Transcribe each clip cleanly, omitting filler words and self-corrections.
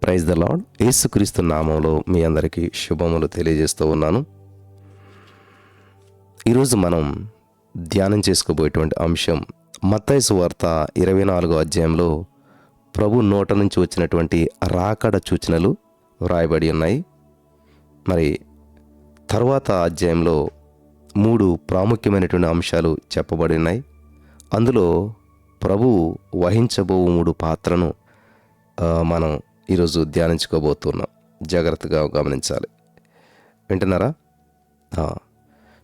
Praise the lord. యేసుక్రీస్తు నామంలో మీ అందరికీ శుభములు తెలియజేస్తూ ఉన్నాను. ఈరోజు మనం ధ్యానం చేసుకోబోయేటువంటి అంశం మత్తయి సువార్త 24వ అధ్యాయంలో ప్రభు నోట నుంచి వచ్చినటువంటి రాకడ సూచనలు వ్రాయబడి ఉన్నాయి. మరి తర్వాత అధ్యాయంలో 3 ప్రాముఖ్యమైనటువంటి అంశాలు చెప్పబడి ఉన్నాయి. అందులో ప్రభు వహించబో 3 పాత్రను మనం ఈరోజు ధ్యానించుకోబోతున్నాం. జాగ్రత్తగా గమనించాలి. వింటున్నారా?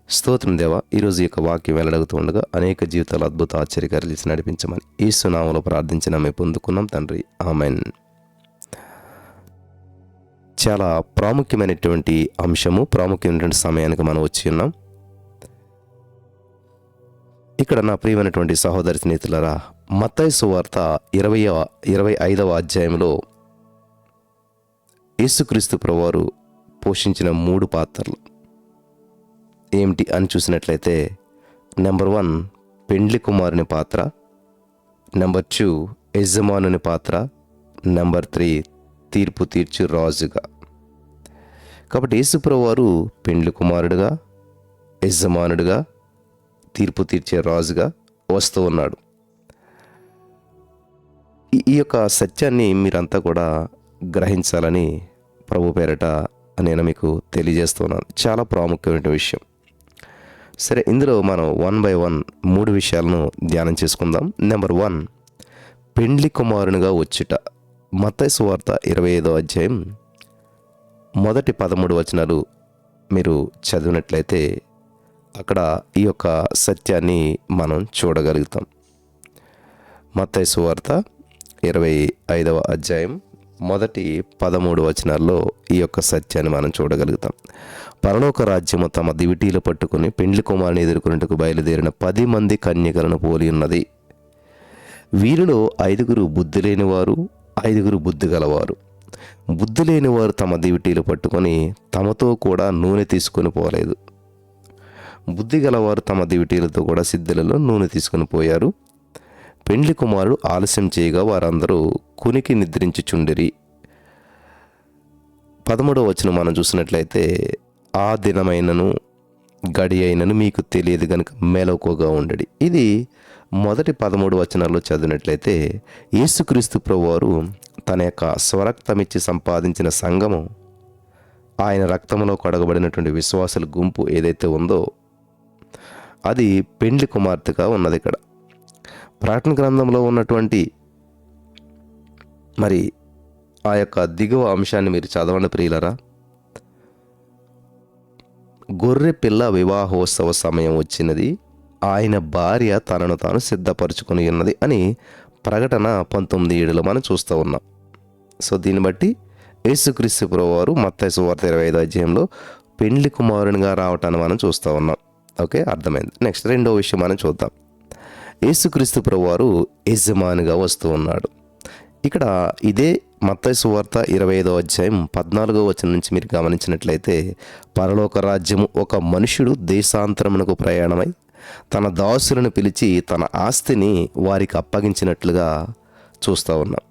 స్తోత్రం దేవా. ఈరోజు యొక్క వాక్యం వెల్లడగుతూ ఉండగా అనేక జీవితాలు అద్భుత ఆశ్చర్యకార్యాలు చేసి నడిపించమని యేసు నామములో ప్రార్థించి మేము పొందుకున్నాం తండ్రి, ఆమెన్. చాలా ప్రాముఖ్యమైనటువంటి అంశము, ప్రాముఖ్యమైనటువంటి సమయానికి మనం వచ్చి ఉన్నాం. ఇక్కడ నా ప్రియమైనటువంటి సహోదరి స్నేహితులారా, మత్తయి సువార్త 25వ అధ్యాయంలో యేసుక్రీస్తు ప్రభువారు పోషించిన 3 పాత్రలు ఏమిటి అని చూసినట్లయితే, నెంబర్ 1 పెండ్లి కుమారుని పాత్ర, నెంబర్ 2 యజమానుని పాత్ర, నెంబర్ 3 తీర్పు తీర్చు రాజుగా. కాబట్టి యేసు ప్రభువారు పెండ్లి కుమారుడుగా, యజమానుడిగా, తీర్పు తీర్చే రాజుగా వస్తూ ఉన్నాడు. ఈ యొక్క సత్యాన్ని మీరంతా కూడా గ్రహించాలని ప్రభు పేరట నేను మీకు తెలియజేస్తున్నాను. చాలా ప్రాముఖ్యమైన విషయం. సరే, ఇందులో మనం 1 by 1 3 విషయాలను ధ్యానం చేసుకుందాం. నెంబర్ 1 పెండ్లి కుమారునిగా వచ్చుట. మత్తయి సువార్త 25వ అధ్యాయం మొదటి 13 వచనాలు మీరు చదివినట్లయితే అక్కడ ఈ యొక్క సత్యాన్ని మనం చూడగలుగుతాం. మత్తయి సువార్త 25వ అధ్యాయం మొదటి 13 వచనాల్లో ఈ యొక్క సత్యాన్ని మనం చూడగలుగుతాం. పరలోక రాజ్యము తమ దివిటీలు పట్టుకుని పెండ్లి కుమారుని ఎదుర్కొనేందుకు బయలుదేరిన 10 మంది కన్యకలను పోలి ఉన్నది. వీరిలో 5 బుద్ధి లేనివారు, 5 బుద్ధి గలవారు. బుద్ధి లేనివారు తమ దివిటీలు పట్టుకొని తమతో కూడా నూనె తీసుకొని పోలేదు. బుద్ధి గలవారు తమ దివిటీలతో కూడా సిద్ధులలో నూనె తీసుకొని పోయారు. పెండ్లి కుమారుడు ఆలస్యం చేయగా వారందరూ కునికి నిద్రించుచుండిరి. 13వ వచనం మనం చూసినట్లయితే, ఆ దినమైనను గడి అయినను మీకు తెలియదు గనుక మెలకువగా ఉండడి. ఇది మొదటి 13 వచనాల్లో చదివినట్లయితే యేసుక్రీస్తు ప్రభువారు తన యొక్క స్వరక్తమిచ్చి సంపాదించిన సంఘము, ఆయన రక్తంలో కడగబడినటువంటి విశ్వాసుల గుంపు ఏదైతే ఉందో అది పెండ్లి కుమార్తెగా ఉన్నది. ఇక్కడ ప్రకటన గ్రంథంలో ఉన్నటువంటి మరి ఆ యొక్క దిగువ అంశాన్ని మీరు చదవండి ప్రియులరా. గొర్రె పిల్ల వివాహోత్సవ సమయం వచ్చినది, ఆయన భార్య తనను తాను సిద్ధపరచుకుని ఉన్నది అని ప్రకటన 19:7 మనం చూస్తూ ఉన్నాం. సో దీన్ని బట్టి యేసుక్రీస్తు ప్రభువారు మత్తయి సువార్త 25వ అధ్యాయంలో పెండ్లి కుమారునిగా రావటాన్ని మనం చూస్తూ ఉన్నాం. ఓకే, అర్థమైంది. నెక్స్ట్ 2వ విషయం మనం చూద్దాం. యేసుక్రీస్తు ప్రభువారు యజమానిగా వస్తూ ఉన్నాడు. ఇక్కడ ఇదే మత్తయి సువార్త 25వ అధ్యాయం 14వ వచనం నుంచి మీరు గమనించినట్లయితే, పరలోక రాజ్యము ఒక మనుష్యుడు దేశాంతరమునకు ప్రయాణమై తన దాసులను పిలిచి తన ఆస్తిని వారికి అప్పగించినట్లుగా చూస్తూ ఉన్నాం.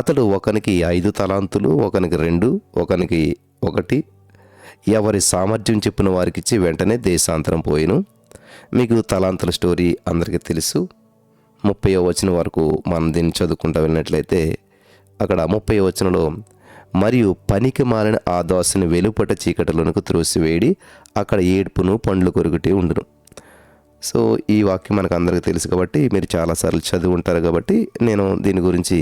అతడు ఒకనికి 5 తలాంతులు, ఒకనికి 2, ఒకనికి 1, ఎవరి సామర్థ్యం చెప్పిన వారికి ఇచ్చి వెంటనే దేశాంతరం పోయిను. మీకు తలాంతుల స్టోరీ అందరికీ తెలుసు. 30వ వచనం వరకు మనం దీన్ని చదువుకుంటూ వెళ్ళినట్లయితే అక్కడ 30వ వచనంలో, మరియు పనికి మాలిన ఆ దాసుని వెలుపట చీకటిలోనికి త్రోసివేయడి, అక్కడ ఏడ్పును పండ్లు కొరుకుటే ఉండును. సో ఈ వాక్యం మనకు అందరికీ తెలుసు కాబట్టి మీరు చాలాసార్లు చదివి ఉంటారు కాబట్టి నేను దీని గురించి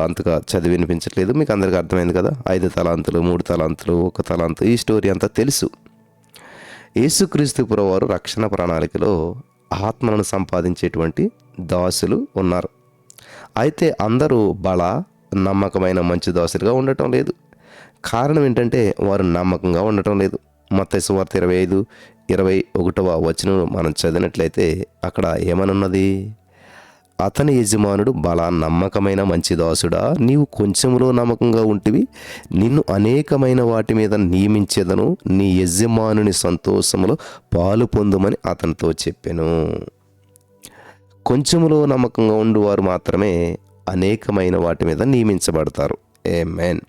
అంతగా చదివి వినిపించట్లేదు. మీకు అందరికీ అర్థమైంది కదా. 5 తలాంతులు, 3 తలాంతులు, 1 తలాంతు, ఈ స్టోరీ అంతా తెలుసు. యేసుక్రీస్తు ప్రభువారు రక్షణ ప్రణాళికలో ఆత్మలను సంపాదించేటువంటి దాసులు ఉన్నారు. అయితే అందరూ నమ్మకమైన మంచి దాసులుగా ఉండటం లేదు. కారణం ఏంటంటే వారు నమ్మకంగా ఉండటం లేదు. మత్తయి సువార్త 25:21వ వచనం మనం చదివినట్లయితే అక్కడ ఏమనున్నది? అతని యజమానుడు నమ్మకమైన మంచి దాసుడా, నీవు కొంచెములో నమ్మకంగా ఉంటివి, నిన్ను అనేకమైన వాటి మీద నియమించేదను, నీ యజమానుని సంతోషములో పాలు పొందుమని అతనితో చెప్పెను. కొంచెములో నమ్మకంగా ఉండువారు మాత్రమే అనేకమైన వాటి మీద నియమించబడతారు. ఆమేన్.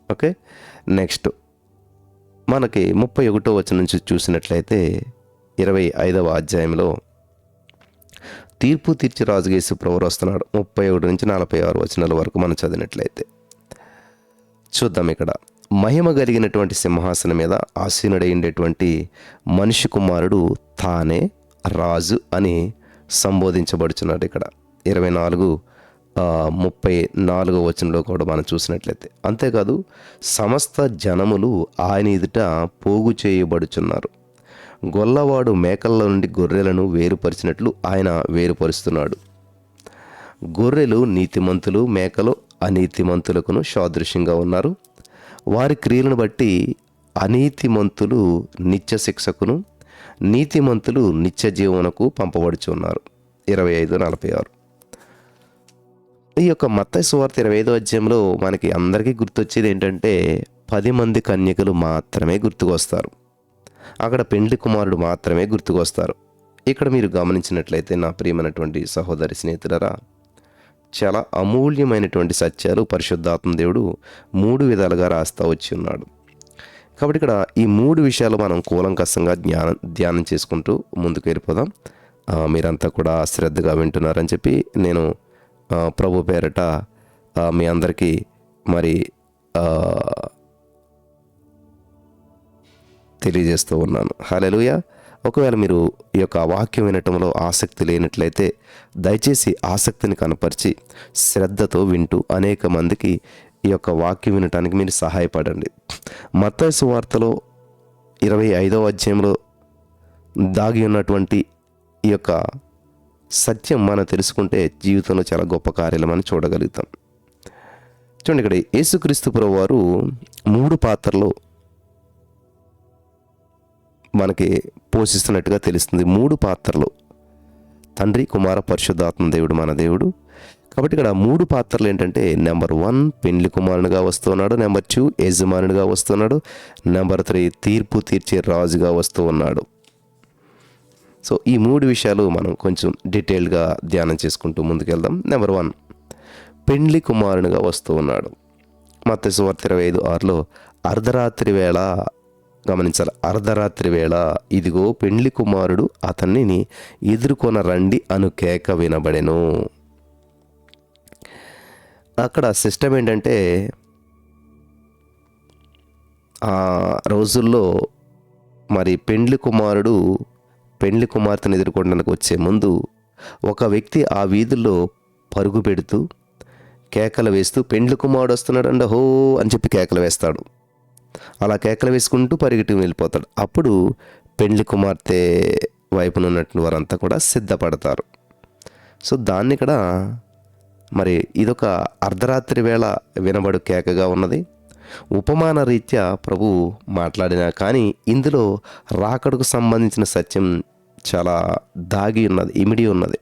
ఓకే, నెక్స్ట్ మనకి 31వ వచనం నుంచి చూసినట్లయితే 25వ అధ్యాయంలో తీర్పు తీర్చి రాజుగా యేసు ప్రభువు వస్తున్నాడు. 31 నుంచి 46 వచనాల వరకు మనం చదివినట్లయితే చూద్దాం. ఇక్కడ మహిమ కలిగినటువంటి సింహాసనం మీద ఆసీనుడైండేటువంటి మనిషి కుమారుడు తానే రాజు అని సంబోధించబడుచున్నాడు. ఇక్కడ 34 వచనంలో కూడా మనం చూసినట్లయితే, అంతేకాదు సమస్త జనములు ఆయన ఎదుట పోగు చేయబడుచున్నారు. గొల్లవాడు మేకల నుండి గొర్రెలను వేరుపరిచినట్లు ఆయన వేరుపరుస్తున్నాడు. గొర్రెలు నీతిమంతులు, మేకలు అనీతిమంతులకును సాదృశ్యంగా ఉన్నారు. వారి క్రియలను బట్టి అనీతిమంతులు నిత్య శిక్షకును, నీతిమంతులు నిత్య జీవనకు పంపబడుచున్నారు. 25:46. ఈ యొక్క మత్తయి సువార్త 25వ అధ్యాయంలో మనకి అందరికీ గుర్తొచ్చేది ఏంటంటే 10 మంది కన్యకలు మాత్రమే గుర్తుకొస్తారు. అక్కడ పెండ్లి కుమారుడు మాత్రమే గుర్తుకొస్తారు. ఇక్కడ మీరు గమనించినట్లయితే నా ప్రియమైనటువంటి సహోదరి స్నేహితులరా, చాలా అమూల్యమైనటువంటి సత్యాలు పరిశుద్ధాత్మ దేవుడు 3 విధాలుగా రాస్తా వచ్చి ఉన్నాడు. కాబట్టి ఇక్కడ ఈ 3 విషయాలు మనం కూలంకషంగా ధ్యానం చేసుకుంటూ ముందుకు వెళ్ళిపోదాం. మీరంతా కూడా శ్రద్ధగా వింటున్నారని చెప్పి నేను ప్రభు పేరట మీ అందరికీ మరి తెలియజేస్తూ ఉన్నాను. హల్లెలూయా. ఒకవేళ మీరు ఈ యొక్క వాక్యం వినటంలో ఆసక్తి లేనట్లయితే దయచేసి ఆసక్తిని కనపరిచి శ్రద్ధతో వింటూ అనేక మందికి ఈ యొక్క వాక్యం వినటానికి మీరు సహాయపడండి. మత్తయి సువార్తలో 25వ అధ్యాయంలో దాగి ఉన్నటువంటి ఈ యొక్క సత్యం మనం తెలుసుకుంటే జీవితంలో చాలా గొప్ప కార్యాలు మనం చూడగలుగుతాం. చూడండి, ఇక్కడ యేసుక్రీస్తు ప్రభువారు 3 పాత్రలు మనకి పోషిస్తున్నట్టుగా తెలుస్తుంది. 3 పాత్రలు, తండ్రి, కుమార, పరిశుద్ధాత్మ దేవుడు మన దేవుడు. కాబట్టి ఇక్కడ 3 పాత్రలు ఏంటంటే, నెంబర్ 1 పెండ్లి కుమారునిగా వస్తున్నాడు, నెంబర్ 2 యజమానునిగా వస్తున్నాడు, నెంబర్ 3 తీర్పు తీర్చే రాజుగా వస్తూ ఉన్నాడు. సో ఈ 3 విషయాలు మనం కొంచెం డీటెయిల్గా ధ్యానం చేసుకుంటూ ముందుకెళ్దాం. నెంబర్ 1 పెండ్లి కుమారునిగా వస్తూ ఉన్నాడు. మత్తయి సువార్త 25:6లో అర్ధరాత్రి వేళ, గమనించాలి, అర్ధరాత్రి వేళ ఇదిగో పెండ్లి కుమారుడు అతన్ని ఎదుర్కొన రండి అను కేక వినబడెను. అక్కడ సిస్టమ్ ఏంటంటే, ఆ రోజుల్లో మరి పెండ్లి కుమారుడు పెండ్లి కుమార్తెను ఎదుర్కోవడానికి వచ్చే ముందు ఒక వ్యక్తి ఆ వీధుల్లో పరుగు పెడుతూ కేకలు వేస్తూ పెండ్లి కుమారుడు వస్తున్నాడు అండి హో అని చెప్పి కేకలు వేస్తాడు. అలా కేకలు వేసుకుంటూ పరిగెట్టి వెళ్ళిపోతాడు. అప్పుడు పెండ్లి కుమార్తె వైపున ఉన్నటువంటి వారంతా కూడా సిద్ధపడతారు. సో దాన్ని ఇక్కడ మరి ఇదొక అర్ధరాత్రి వేళ వినబడు కేకగా ఉన్నది. ఉపమాన రీత్యా ప్రభు మాట్లాడినా కానీ ఇందులో రాకడకు సంబంధించిన సత్యం చాలా దాగి ఉన్నది, ఇమిడి ఉన్నది.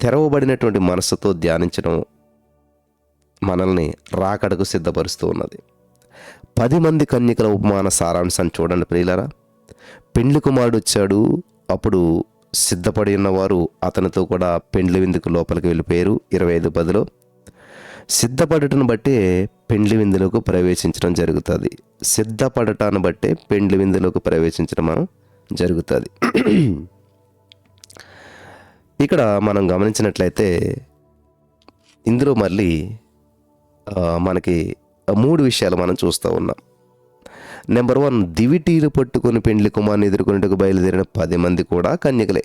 తెరవబడినటువంటి మనస్సుతో ధ్యానించడం మనల్ని రాకడకు సిద్ధపరుస్తూ ఉన్నది. 10 మంది కన్యకల ఉపమాన సారాంశాన్ని చూడండి ప్రియులారా. పెండ్లి కుమారుడు వచ్చాడు, అప్పుడు సిద్ధపడి ఉన్నవారు అతనితో కూడా పెండ్లి విందుకు లోపలికి వెళ్ళిపోయారు. 25:10లో సిద్ధపడటను బట్టే పెండ్లి విందులోకి ప్రవేశించడం జరుగుతుంది. సిద్ధపడటాన్ని బట్టే పెండ్లి విందులోకి ప్రవేశించడం జరుగుతుంది. ఇక్కడ మనం గమనించినట్లయితే ఇందులో మళ్ళీ మనకి 3 విషయాలు మనం చూస్తూ ఉన్నాం. నెంబర్ 1 దివిటీలు పట్టుకొని పెండ్లి కుమారుని ఎదుర్కొనేందుకు బయలుదేరిన 10 మంది కూడా కన్యకలే.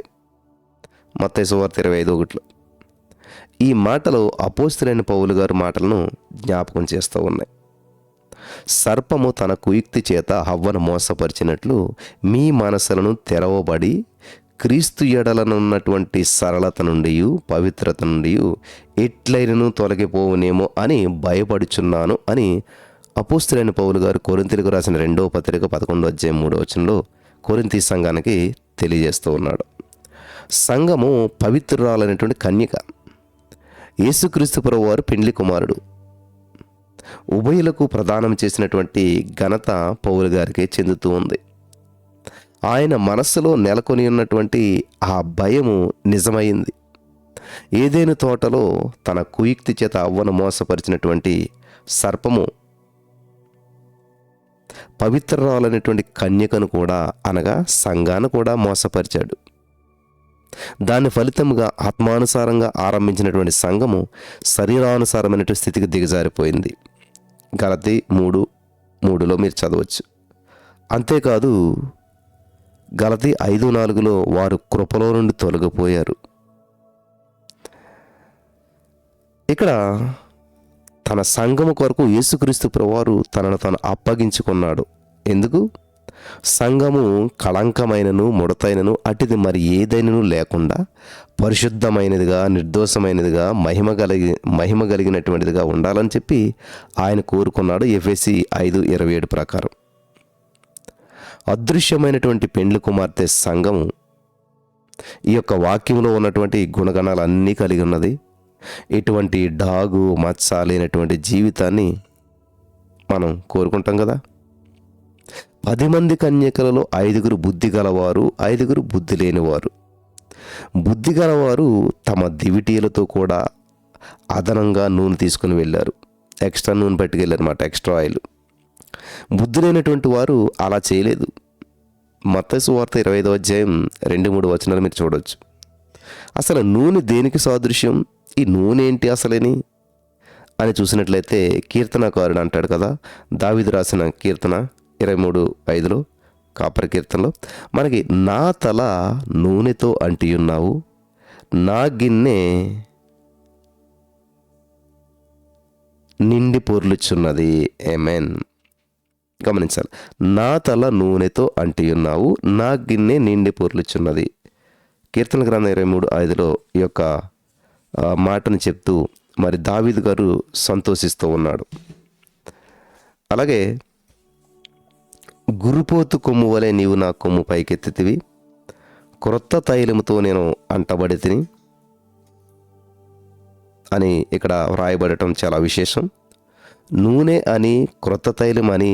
మత్తయి సువార్త 25:1లో ఈ మాటలు అపోస్తలుడైన పౌలు గారి మాటలను జ్ఞాపకం చేస్తూ ఉన్నాయి. సర్పము తన కుయుక్తి చేత హవ్వను మోసపరిచినట్లు మీ మనసులను తెరవబడి క్రీస్తు ఎడలనున్నటువంటి సరళత నుండి పవిత్రత నుండి ఎట్లైనను తొలగిపోవునేమో అని భయపడుచున్నాను అని అపోస్తలుడైన పౌలు గారు కొరింథీయులకు రాసిన 2వ పత్రిక 11వ అధ్యాయం 3వ వచనంలో కొరింథీ సంఘానికి తెలియజేస్తూ ఉన్నాడు. సంఘము పవిత్రురాలైనటువంటి కన్యక, యేసుక్రీస్తు ప్రభువారు పెండ్లి కుమారుడు. ఉభయులకు ప్రదానం చేసినటువంటి ఘనత పౌలు గారికి చెందుతూ ఉంది. ఆయన మనస్సులో నెలకొని ఉన్నటువంటి ఆ భయము నిజమైంది. ఏదైను తోటలో తన కుయుక్తి చేత అవ్వను మోసపరిచినటువంటి సర్పము పవిత్రరాలైనటువంటి కన్యకను కూడా, అనగా సంఘాన్ని కూడా మోసపరిచాడు. దాని ఫలితముగా ఆత్మానుసారంగా ఆరంభించినటువంటి సంఘము శరీరానుసారమైనటువంటి స్థితికి దిగజారిపోయింది. గలతీ 3:3లో మీరు చదవచ్చు. అంతేకాదు, గలతీ 5:4లో వారు కృపలో నుండి తొలగిపోయారు. ఇక్కడ తన సంఘము కొరకు యేసుక్రీస్తు ప్రభువారు తనను తాను అప్పగించుకున్నాడు. ఎందుకు? సంఘము కళంకమైనను ముడతైనను అటిది మరి ఏదైనను లేకుండా పరిశుద్ధమైనదిగా, నిర్దోషమైనదిగా, మహిమ కలిగినటువంటిదిగా ఉండాలని చెప్పి ఆయన కోరుకున్నాడు. ఎఫెసీ 5:27 ప్రకారం అదృశ్యమైనటువంటి పెండ్లి కుమార్తె సంఘము ఈ యొక్క వాక్యంలో ఉన్నటువంటి గుణగణాలన్నీ కలిగి ఉన్నది. ఇటువంటి డాగు మచ్చ లేనటువంటి జీవితాన్ని మనం కోరుకుంటాం కదా. 10 మంది కన్యకలలో 5 బుద్ధి గలవారు, 5 బుద్ధి లేనివారు. బుద్ధి గలవారు తమ దివిటీలతో కూడా అదనంగా నూనె తీసుకుని వెళ్ళారు. ఎక్స్ట్రా నూనె పట్టుకెళ్ళారు అన్నమాట, ఎక్స్ట్రా ఆయిల్. బుద్ధి లేనటువంటి వారు అలా చేయలేదు. మత్తయి సువార్త 25వ అధ్యాయం 2-3 వచనాలు మీరు చూడవచ్చు. అసలు నూనె దేనికి సాదృశ్యం? ఈ నూనె ఏంటి అసలేని అని చూసినట్లయితే కీర్తనకారుడు అంటాడు కదా, దావీదు రాసిన కీర్తన 23:5లో, కాపరి కీర్తనలో మనకి, నా తల నూనెతో అంటియున్నావు, నా గిన్నె నిండి పొర్లుచున్నది. ఆమేన్. గమనించాలి, నా తల నూనెతో అంటియున్నావు, నా గిన్నె నిండి పొర్లుచున్నది. కీర్తన గ్రంథం 23:5లో ఈ యొక్క మాటను చెప్తూ మరి దావీదు గారు సంతోషిస్తూ ఉన్నాడు. అలాగే, గురుపోతు కొమ్ము వలె నీవు నా కొమ్ము పైకెత్తితివి, క్రొత్త తైలముతో నేను అంటబడి తిని అని ఇక్కడ వ్రాయబడటం చాలా విశేషం. నూనె అని, క్రొత్త తైలం అని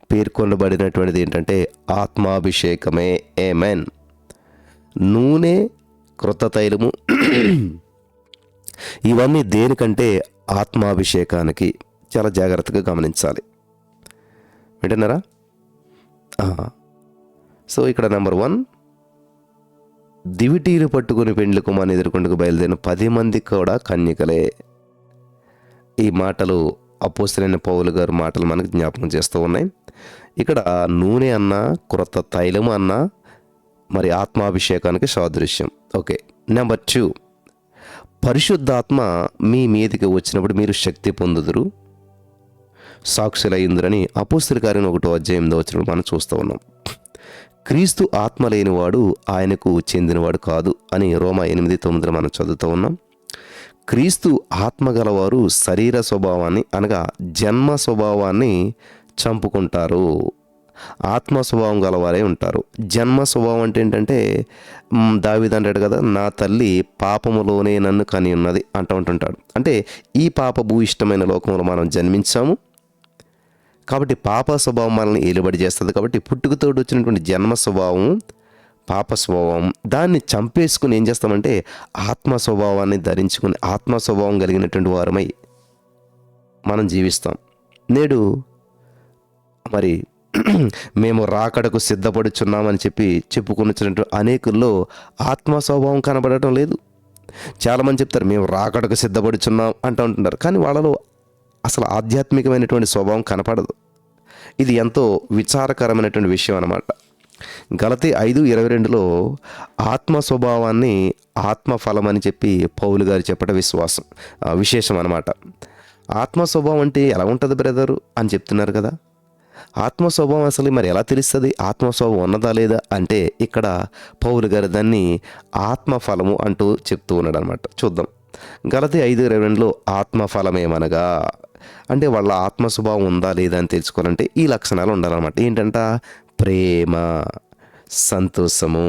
పేర్కొనబడినటువంటిది ఏంటంటే ఆత్మాభిషేకమే. ఆమేన్. నూనె, క్రొత్త తైలము ఇవన్నీ దేనికంటే ఆత్మాభిషేకానికి. చాలా జాగ్రత్తగా గమనించాలి. వింటున్నారా? సో ఇక్కడ నెంబర్ 1, దివిటీలు పట్టుకుని పెండ్లి కుమారుని ఎదుర్కొంటూ బయలుదేరిన 10 మంది కూడా కన్యకలే. ఈ మాటలు అపోస్తలుడైన పౌలు గారు మాటలు మనకు జ్ఞాపకం చేస్తూ ఉన్నాయి. ఇక్కడ నూనె అన్నా, క్రొత్త తైలము అన్నా మరి ఆత్మాభిషేకానికి సాదృశ్యం. ఓకే. నెంబర్ 2, పరిశుద్ధాత్మ మీ మీదికి వచ్చినప్పుడు మీరు శక్తి పొందుదురు, సాక్షులయ్యుందురని అపోస్తలుల కార్యం 1వ అధ్యాయం 8వ వచనం మనం చూస్తూ ఉన్నాం. క్రీస్తు ఆత్మ లేనివాడు ఆయనకు చెందినవాడు కాదు అని రోమా 8:9 మనం చదువుతూ ఉన్నాం. క్రీస్తు ఆత్మ గలవారు శరీర స్వభావాన్ని, అనగా జన్మ స్వభావాన్ని చంపుకుంటారు. ఆత్మ స్వభావం గలవారే ఉంటారు. జన్మ స్వభావం అంటే ఏంటంటే, దావీదు అంటాడు కదా, నా తల్లి పాపములోనే నన్ను కని ఉన్నది ఉంటుంటాడు. అంటే ఈ పాప భూయిష్టమైన లోకంలో మనం జన్మించాము కాబట్టి పాప స్వభావం మనల్ని ఏలుబడి చేస్తుంది. కాబట్టి పుట్టుకతోడు వచ్చినటువంటి జన్మ స్వభావం, పాప స్వభావం, దాన్ని చంపేసుకుని ఏం చేస్తామంటే ఆత్మ స్వభావాన్ని ధరించుకుని ఆత్మ స్వభావం కలిగినటువంటి వారమై మనం జీవిస్తాం. నేడు మరి మేము రాకడకు సిద్ధపడుచున్నామని చెప్పుకున్నటువంటి అనేకుల్లో ఆత్మ స్వభావం కనబడటం లేదు. చాలామంది చెప్తారు మేము రాకడకు సిద్ధపడుచున్నాం ఉంటున్నారు, కానీ వాళ్ళలో అసలు ఆధ్యాత్మికమైనటువంటి స్వభావం కనపడదు. ఇది ఎంతో విచారకరమైనటువంటి విషయం అన్నమాట. గలతీ 5:22లో ఆత్మ స్వభావాన్ని ఆత్మఫలం అని చెప్పి పౌలు గారు చెప్పడం విశేషం అన్నమాట. ఆత్మ స్వభావం అంటే ఎలా ఉంటుంది బ్రదరు అని చెప్తున్నారు కదా. ఆత్మ స్వభావం అసలు మరి ఎలా తెలుస్తుంది? ఆత్మ స్వభావం ఉన్నదా లేదా అంటే ఇక్కడ పౌలు గారు దాన్ని ఆత్మఫలము అంటూ చెప్తూ ఉన్నాడు అనమాట. చూద్దాం. గలతీ 5:22లో ఆత్మఫలమేమనగా అంటే వాళ్ళ ఆత్మ స్వభావం ఉందా లేదా అని తెలుసుకోవాలంటే ఈ లక్షణాలు ఉండాలన్నమాట. ఏంటంట? ప్రేమ, సంతోషము,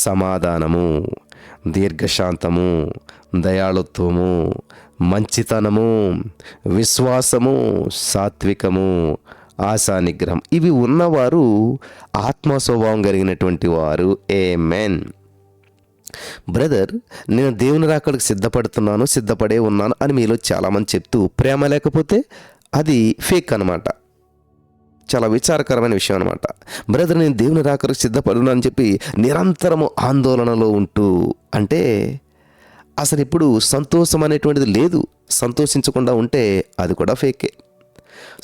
సమాధానము, దీర్ఘశాంతము, దయాళుత్వము, మంచితనము, విశ్వాసము, సాత్వికము, ఆశా నిగ్రహం. ఇవి ఉన్నవారు ఆత్మ స్వభావం కలిగినటువంటి వారు. ఆమేన్. బ్రదర్, నేను దేవుని రాకడికి సిద్ధపడుతున్నాను, సిద్ధపడే ఉన్నాను అని మీలో చాలామంది చెప్తూ ప్రేమ లేకపోతే అది ఫేక్ అనమాట. చాలా విచారకరమైన విషయం అనమాట. బ్రదర్, నేను దేవుని రాకడికి సిద్ధపడును అని చెప్పి నిరంతరము ఆందోళనలో ఉంటూ, అంటే అసలు ఇప్పుడు సంతోషం అనేటువంటిది లేదు. సంతోషించకుండా ఉంటే అది కూడా ఫేకే.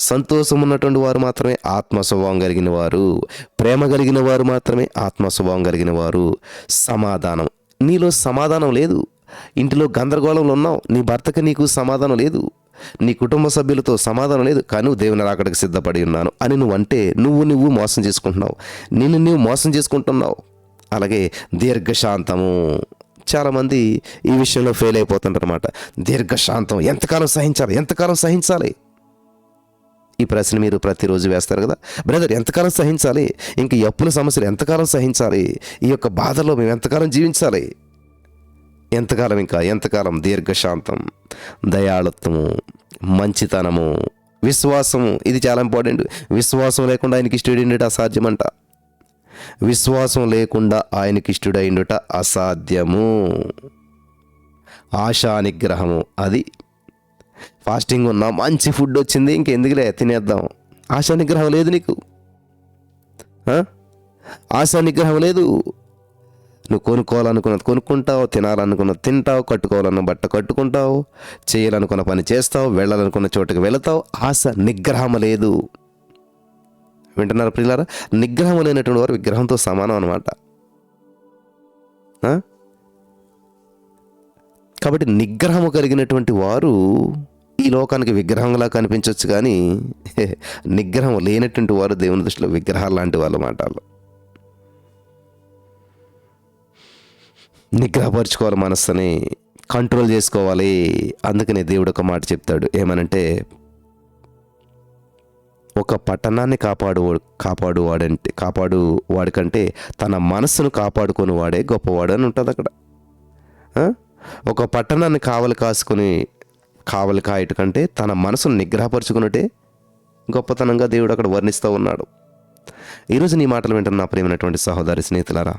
సంతోషం ఉన్నటువంటి వారు మాత్రమే ఆత్మ స్వభావం కలిగిన వారు, ప్రేమ కలిగిన వారు మాత్రమే ఆత్మ స్వభావం కలిగిన వారు. సమాధానం, నీలో సమాధానం లేదు. ఇంటిలో గందరగోళంలో ఉన్నావు, నీ భర్తకి నీకు సమాధానం లేదు, నీ కుటుంబ సభ్యులతో సమాధానం లేదు, కానీ నువ్వు దేవుని రాకడికి సిద్ధపడి ఉన్నాను అని నువ్వు అంటే నువ్వు మోసం చేసుకుంటున్నావు, నువ్వు మోసం చేసుకుంటున్నావు. అలాగే దీర్ఘశాంతము, చాలామంది ఈ విషయంలో ఫెయిల్ అయిపోతుంటారు అన్నమాట. దీర్ఘశాంతం ఎంతకాలం సహించాలి? ఈ ప్రశ్న మీరు ప్రతిరోజు వేస్తారు కదా. బ్రదర్, ఎంతకాలం సహించాలి? ఇంక ఈ అప్పుల సమస్యలు ఎంతకాలం సహించాలి? ఈ యొక్క బాధలో మేము ఎంతకాలం జీవించాలి? ఎంతకాలం? దీర్ఘశాంతం, దయాళుత్వము, మంచితనము, విశ్వాసము, ఇది చాలా ఇంపార్టెంట్. విశ్వాసం లేకుండా ఆయనకి ఇష్టడైండుట అసాధ్యమంట. విశ్వాసం లేకుండా ఆయనకి ఇష్టడైండుట అసాధ్యము. ఆశా నిగ్రహము, అది ఫాస్టింగ్ ఉన్నా, మంచి ఫుడ్ వచ్చింది, ఇంకెందుకులే తినేద్దాం. ఆశా నిగ్రహం లేదు నీకు. ఆశా నిగ్రహం లేదు. నువ్వు కొనుక్కోవాలనుకున్నది కొనుక్కుంటావు, తినాలనుకున్నది తింటావు, కట్టుకోవాలన్న బట్ట కట్టుకుంటావు, చేయాలనుకున్న పని చేస్తావు, వెళ్ళాలనుకున్న చోటుకి వెళతావు. ఆశ నిగ్రహం లేదు. వింటున్నారు ప్రియులారా? నిగ్రహం లేనటువంటి వారు విగ్రహంతో సమానం అనమాట. కాబట్టి నిగ్రహము కలిగినటువంటి వారు ఈ లోకానికి విగ్రహంలా కనిపించవచ్చు, కానీ నిగ్రహం లేనటువంటి వారు దేవుని దృష్టిలో విగ్రహాలు లాంటి వాళ్ళ మాటలు. నిగ్రహపరుచుకోవాలి, మనస్సుని కంట్రోల్ చేసుకోవాలి. అందుకనే దేవుడు ఒక మాట చెప్తాడు, ఏమనంటే, ఒక పట్టణాన్ని కాపాడు వాడికంటే తన మనస్సును కాపాడుకొని వాడే గొప్పవాడు అని ఉంటుంది అక్కడ. ఒక పట్టణాన్ని కావలి కాయట కంటే తన మనసును నిగ్రహపరుచుకున్నట్టే గొప్పతనంగా దేవుడు అక్కడ వర్ణిస్తూ ఉన్నాడు. ఈరోజు నీ మాటలు వింటున్న నా ప్రియమైనటువంటి సహోదరి స్నేహితులారా,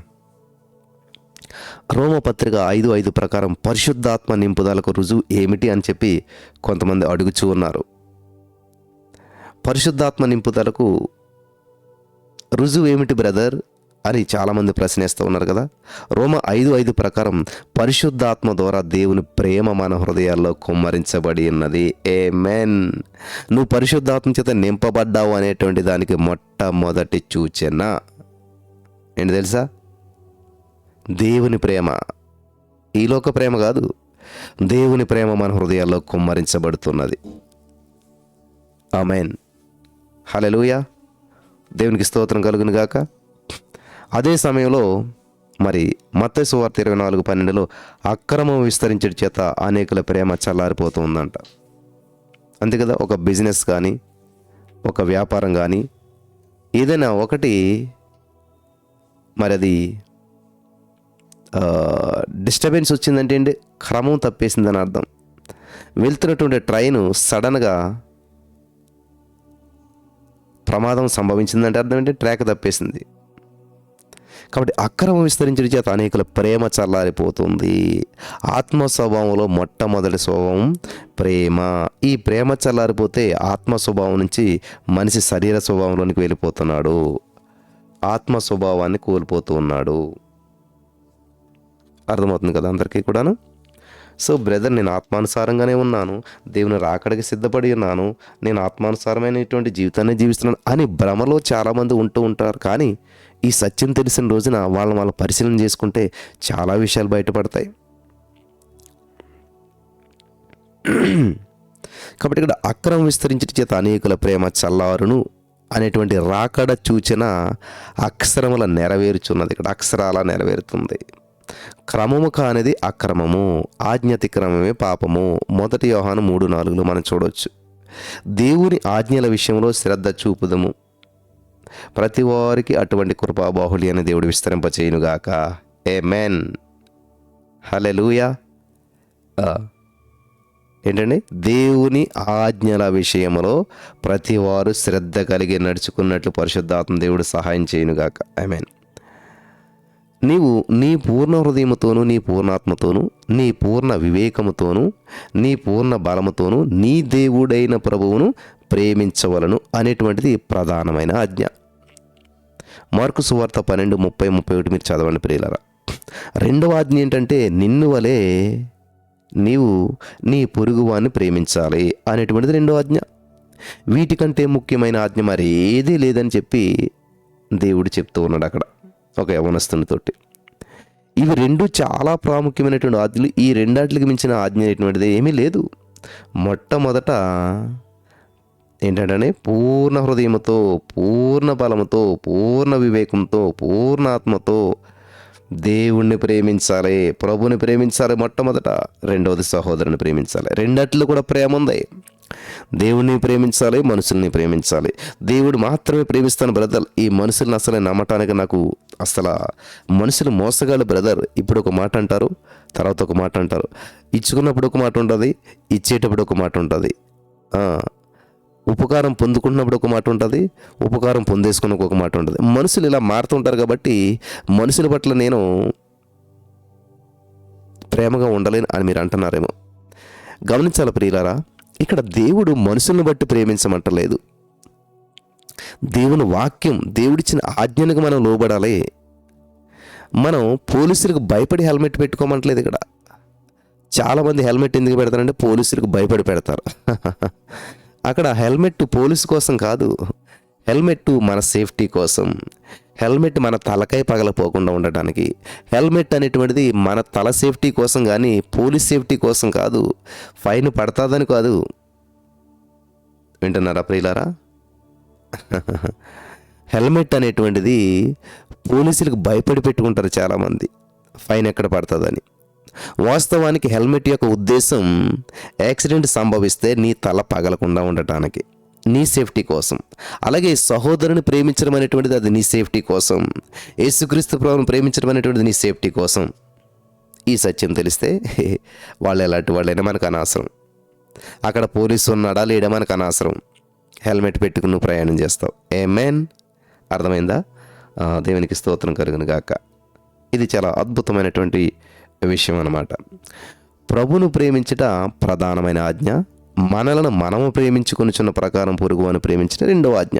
రోమపత్రిక 5:5 ప్రకారం పరిశుద్ధాత్మ నింపుదలకు రుజువు ఏమిటి అని చెప్పి కొంతమంది అడుగుచూ ఉన్నారు. పరిశుద్ధాత్మ నింపుదలకు రుజువు ఏమిటి బ్రదర్ అని చాలామంది ప్రశ్నిస్తూ ఉన్నారు కదా. రోమ 5:5 ప్రకారం పరిశుద్ధాత్మ ద్వారా దేవుని ప్రేమ మన హృదయాల్లో కుమ్మరించబడి ఉన్నది. ఆమేన్. నువ్వు పరిశుద్ధాత్మ చేత నింపబడ్డావు అనేటువంటి దానికి మొట్టమొదటి సూచన ఏంటి తెలుసా? దేవుని ప్రేమ. ఈ లోక ప్రేమ కాదు, దేవుని ప్రేమ మన హృదయాల్లో కుమ్మరించబడుతున్నది. ఆమేన్. హల్లెలూయా. దేవునికి స్తోత్రం కలుగును గాక. అదే సమయంలో మరి మత్తయి సువార్త 24:12 అక్రమం విస్తరించడం చేత అనేకుల ప్రేమ చల్లారిపోతూ ఉందంట. అంతే కదా. ఒక బిజినెస్ కానీ, ఒక వ్యాపారం కానీ, ఏదైనా ఒకటి మరి అది డిస్టర్బెన్స్ వచ్చిందంటే ఏంటి? క్రమం తప్పేసిందని అర్థం. వెళ్తున్నటువంటి ట్రైను సడన్గా ప్రమాదం సంభవించిందంటే అర్థం ఏంటి? ట్రాక్ తప్పేసింది. కాబట్టి అక్రమం విస్తరించడం చేత అనేకుల ప్రేమ చల్లారిపోతుంది. ఆత్మ స్వభావంలో మొట్టమొదటి స్వభావం ప్రేమ. ఈ ప్రేమ చల్లారిపోతే ఆత్మ స్వభావం నుంచి మనిషి శరీర స్వభావంలోనికి వెళ్ళిపోతున్నాడు, ఆత్మ స్వభావాన్ని కోల్పోతూ ఉన్నాడు. అర్థమవుతుంది కదా అందరికీ కూడాను. సో బ్రదర్, నేను ఆత్మానుసారంగానే ఉన్నాను, దేవుని రాకడికి సిద్ధపడి ఉన్నాను, నేను ఆత్మానుసారమైనటువంటి జీవితాన్ని జీవిస్తున్నాను అని భ్రమలో చాలామంది ఉంటూ ఉంటారు. కానీ ఈ సత్యం తెలిసిన రోజున వాళ్ళ పరిశీలన చేసుకుంటే చాలా విషయాలు బయటపడతాయి. కాబట్టి ఇక్కడ అక్రమం విస్తరించడం చేత అనేకుల ప్రేమ చల్లారును అనేటువంటి రాకడ సూచన అక్షరముల నెరవేరుచున్నది. ఇక్కడ అక్షరాల నెరవేరుతుంది. క్రమము కానిది అక్రమము, ఆజ్ఞాతిక్రమమే పాపము. 1 యోహాను 3:4 మనం చూడవచ్చు. దేవుని ఆజ్ఞల విషయంలో శ్రద్ధ చూపుదము, ప్రతి వారికి అటువంటి కృపాబాహుళ్యాన్ని దేవుడు విస్తరింపచేయునుగాక. ఆమేన్. హల్లెలూయా. ఏంటండి? దేవుని ఆజ్ఞల విషయంలో ప్రతి వారు శ్రద్ధ కలిగి నడుచుకున్నట్లు పరిశుద్ధాత్మ దేవుడు సహాయం చేయునుగాక. ఆమేన్. నీవు నీ పూర్ణ హృదయముతోనూ, నీ పూర్ణాత్మతోనూ, నీ పూర్ణ వివేకముతోనూ, నీ పూర్ణ బలముతోనూ నీ దేవుడైన ప్రభువును ప్రేమించవలను అనేటువంటిది ప్రధానమైన ఆజ్ఞ. మార్కు సువార్త 12:30-31 మీరు చదవండి ప్రియులారా. రెండవ ఆజ్ఞ ఏంటంటే నిన్ను వలె నీవు నీ పొరుగువాన్ని ప్రేమించాలి అనేటువంటిది రెండవ ఆజ్ఞ. వీటికంటే ముఖ్యమైన ఆజ్ఞ మరి ఏదీ లేదని చెప్పి దేవుడు చెప్తూ ఉన్నాడు అక్కడ ఒక యవనస్తునితోటి. ఇవి రెండు చాలా ప్రాముఖ్యమైనటువంటి ఆజ్ఞలు. ఈ రెండాటికి మించిన ఆజ్ఞ అనేటువంటిది ఏమీ లేదు. మొట్టమొదట ఏంటంటే పూర్ణ హృదయముతో, పూర్ణ బలముతో, పూర్ణ వివేకంతో, పూర్ణ ఆత్మతో దేవుణ్ణి ప్రేమించాలి, ప్రభుని ప్రేమించాలి మొట్టమొదట. రెండవది సహోదరుని ప్రేమించాలి. రెండట్లు కూడా ప్రేమ ఉంది. దేవుణ్ణి ప్రేమించాలి, మనుషుల్ని ప్రేమించాలి. దేవుడు మాత్రమే ప్రేమిస్తాను బ్రదర్, ఈ మనుషుల్ని అసలే నమ్మటానికి నాకు అసలు మనుషులు మోసగాళ్ళు బ్రదర్. ఇప్పుడు ఒక మాట అంటారు, తర్వాత ఒక మాట అంటారు. ఇచ్చుకున్నప్పుడు ఒక మాట ఉంటుంది, ఇచ్చేటప్పుడు ఒక మాట ఉంటుంది. ఉపకారం పొందుకుంటున్నప్పుడు ఒక మాట ఉంటుంది, ఉపకారం పొందేసుకున్న ఒక మాట ఉంటుంది. మనుషులు ఇలా మారుతుంటారు కాబట్టి మనుషుల పట్ల నేను ప్రేమగా ఉండలేను అని మీరు అంటున్నారేమో. గమనించాలి ప్రియులారా, ఇక్కడ దేవుడు మనుషులను బట్టి ప్రేమించమంటలేదు. దేవుని వాక్యం, దేవుడిచ్చిన ఆజ్ఞలకు మనం లోబడాలి. మనం పోలీసులకు భయపడి హెల్మెట్ పెట్టుకోమంటలేదు. ఇక్కడ చాలామంది హెల్మెట్ ఎందుకు పెడతారంటే పోలీసులకు భయపడి పెడతారు. అక్కడ హెల్మెట్ పోలీసు కోసం కాదు, హెల్మెట్ మన సేఫ్టీ కోసం. హెల్మెట్ మన తలకాయ పగలపోకుండా ఉండటానికి. హెల్మెట్ అనేటువంటిది మన తల సేఫ్టీ కోసం కానీ పోలీస్ సేఫ్టీ కోసం కాదు. ఫైన్ పడతాదని కాదు. వింటున్నారా ప్రియులారా? హెల్మెట్ అనేటువంటిది పోలీసులకు భయపడి పెట్టుకుంటారు చాలామంది, ఫైన్ ఎక్కడ పడుతుందని. వాస్తవానికి హెల్మెట్ యొక్క ఉద్దేశం యాక్సిడెంట్ సంభవిస్తే నీ తల పగలకుండా ఉండటానికి, నీ సేఫ్టీ కోసం. అలాగే సహోదరుని ప్రేమించడం అనేటువంటిది అది నీ సేఫ్టీ కోసం. యేసుక్రీస్తు ప్రభువును ప్రేమించడం అనేటువంటిది నీ సేఫ్టీ కోసం. ఈ సత్యం తెలిస్తే వాళ్ళు ఎలాంటి వాళ్ళైనా మనకు అనవసరం. అక్కడ పోలీసు ఉన్నాడా లేడా మనకు అనవసరం. హెల్మెట్ పెట్టుకుని నువ్వు ప్రయాణం చేస్తావు. ఆమేన్. అర్థమైందా? దేవునికి స్తోత్రం కలుగును గాక. ఇది చాలా అద్భుతమైనటువంటి విషయం అన్నమాట. ప్రభును ప్రేమించుట ప్రధానమైన ఆజ్ఞ. మనలను మనము ప్రేమించుకొనుచున్న ప్రకారం పొరుగువాని ప్రేమించడం రెండవ ఆజ్ఞ.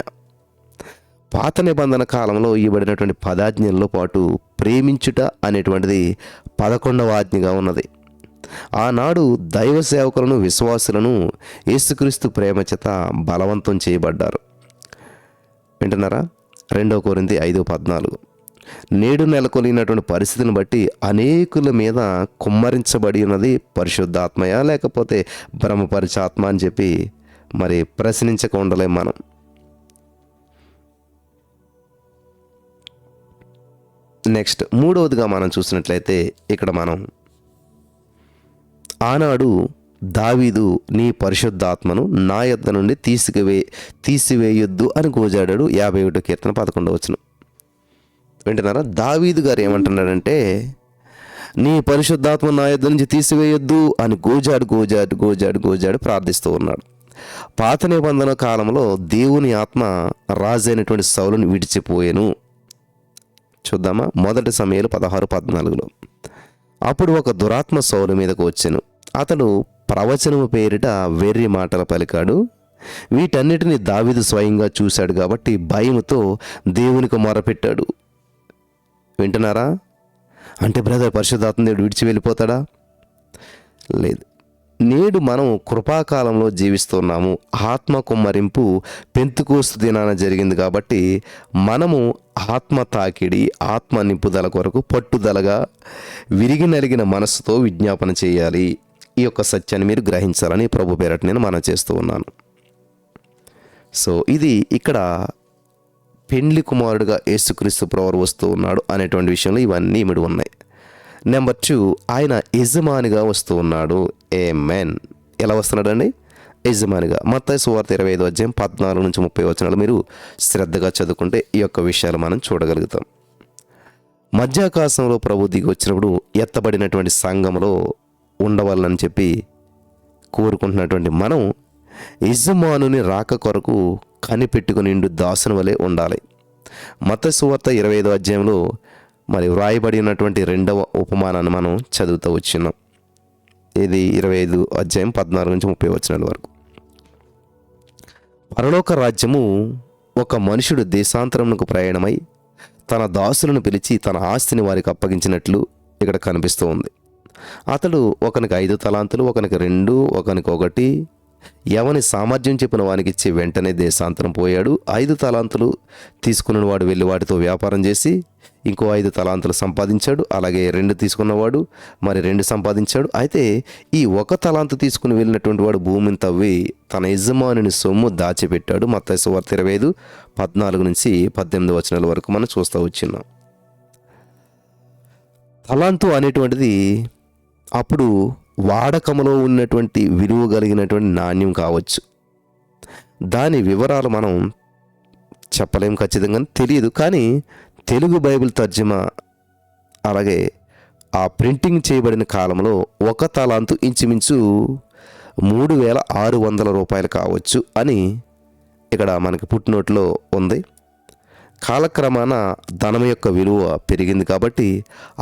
పాత నిబంధన కాలంలో ఇవ్వబడినటువంటి 10 ఆజ్ఞల్లో పాటు ప్రేమించుట అనేటువంటిది 11వ ఆజ్ఞగా ఉన్నది. ఆనాడు దైవ సేవకులను, విశ్వాసులను యేసుక్రీస్తు ప్రేమ చేత బలవంతం చేయబడ్డారు. వింటున్నారా? 2 కొరింథీ 5:14. నేడు నెలకొలినటువంటి పరిస్థితిని బట్టి అనేకుల మీద కుమ్మరించబడి ఉన్నది పరిశుద్ధాత్మయ లేకపోతే బ్రహ్మపరిచాత్మ అని చెప్పి మరి ప్రశ్నించక ఉండలేం మనం. నెక్స్ట్ మూడవదిగా మనం చూసినట్లయితే ఇక్కడ మనం ఆనాడు దావీదు నీ పరిశుద్ధాత్మను నా యొద్ద నుండి తీసివేయొద్దు అని గోజాడాడు. 51 కీర్తన 11వ వచనం. వింటున్నారా? దావీదు గారు ఏమంటున్నాడంటే నీ పరిశుద్ధాత్మ నా యొద్ద నుంచి తీసివేయొద్దు అని గోజాడు ప్రార్థిస్తూ ఉన్నాడు. పాత నిబంధన కాలంలో దేవుని ఆత్మ రాజైనటువంటి సౌలుని విడిచిపోయాను. చూద్దామా? 1 సమూయేలు 16:14. అప్పుడు ఒక దురాత్మ సౌలు మీదకు వచ్చెను. అతడు ప్రవచనము పేరిట వెర్రి మాటలు పలికాడు. వీటన్నిటిని దావీదు స్వయంగా చూశాడు కాబట్టి భయముతో దేవునికి మొరపెట్టాడు. వింటున్నారా? అంటే బ్రదర్ పరిశుద్ధాత్మ దేవుడు విడిచి వెళ్ళిపోతాడా? లేదు. నేడు మనం కృపాకాలంలో జీవిస్తున్నాము. ఆత్మ కుమ్మరింపు పెంతెకోస్తు దినాన జరిగింది కాబట్టి మనము ఆత్మ తాకిడి, ఆత్మ నింపుదల కొరకు పట్టుదలగా విరిగి నలిగిన మనస్సుతో విజ్ఞాపన చేయాలి. ఈ యొక్క సత్యాన్ని మీరు గ్రహించాలని ప్రభు పేరట నేను మనం చేస్తూ ఉన్నాను. సో ఇది ఇక్కడ పెండ్లి కుమారుడుగా యేసుక్రీస్తు ప్రభువు వస్తూ ఉన్నాడు అనేటువంటి విషయంలో ఇవన్నీ ఇమిడి ఉన్నాయి. నెంబర్ 2, ఆయన యజమానిగా వస్తూ ఉన్నాడు. ఆమేన్. ఎలా వస్తున్నాడండి? యజమానిగా. మత్తయి సువార్త 25:14-30 వచనాలు మీరు శ్రద్ధగా చదువుకుంటే ఈ యొక్క విషయాలు మనం చూడగలుగుతాం. మధ్యాకాశంలో ప్రభు దిగి వచ్చినప్పుడు ఎత్తబడినటువంటి సంఘంలో ఉండవాలని చెప్పి కోరుకుంటున్నటువంటి మనం యజమానుని రాక కొరకు కనిపెట్టుకుని దాసుని వలె ఉండాలి. మత్తయి సువార్త 25వ అధ్యాయంలో మరి వ్రాయబడి ఉన్నటువంటి రెండవ ఉపమానాన్ని మనం చదువుతూ వచ్చినాం. ఇది 25 అధ్యాయం 14 నుంచి 30 వచనాల వరకు. పరలోక రాజ్యము ఒక మనుషుడు దేశాంతరమునకు ప్రయాణమై తన దాసులను పిలిచి తన ఆస్తిని వారికి అప్పగించినట్లు ఇక్కడ కనిపిస్తూ ఉంది. అతడు ఒకనికి 5 తలాంతులు, ఒకనికి 2, ఒకనికి 1, ఎవని సామర్థ్యం చెప్పిన వానికి ఇచ్చి వెంటనే దేశాంతరం పోయాడు. 5 తలాంతులు తీసుకున్న వాడు వెళ్ళి వాటితో వ్యాపారం చేసి ఇంకో 5 తలాంతులు సంపాదించాడు. అలాగే 2 తీసుకున్నవాడు మరి 2 సంపాదించాడు. అయితే ఈ 1 తలాంతు తీసుకుని వెళ్ళినటువంటి వాడు భూమిని తవ్వి తన యజమానుని సొమ్ము దాచిపెట్టాడు. మత్తయి సువార్త 25 14 నుంచి 18 వచనాల వరకు మనం చూస్తూ వచ్చినాం. తలాంతు అనేటువంటిది అప్పుడు వాడకములో ఉన్నటువంటి విలువ కలిగినటువంటి నాణ్యం కావచ్చు. దాని వివరాలు మనం చెప్పలేం, ఖచ్చితంగా తెలియదు. కానీ తెలుగు బైబిల్ తర్జుమా అలాగే ఆ ప్రింటింగ్ చేయబడిన కాలంలో 1 తలాంతు ఇంచుమించు 3600 రూపాయలు కావచ్చు అని ఇక్కడ మనకి పుట్టినోట్లో ఉంది. కాలక్రమాన ధనం యొక్క విలువ పెరిగింది కాబట్టి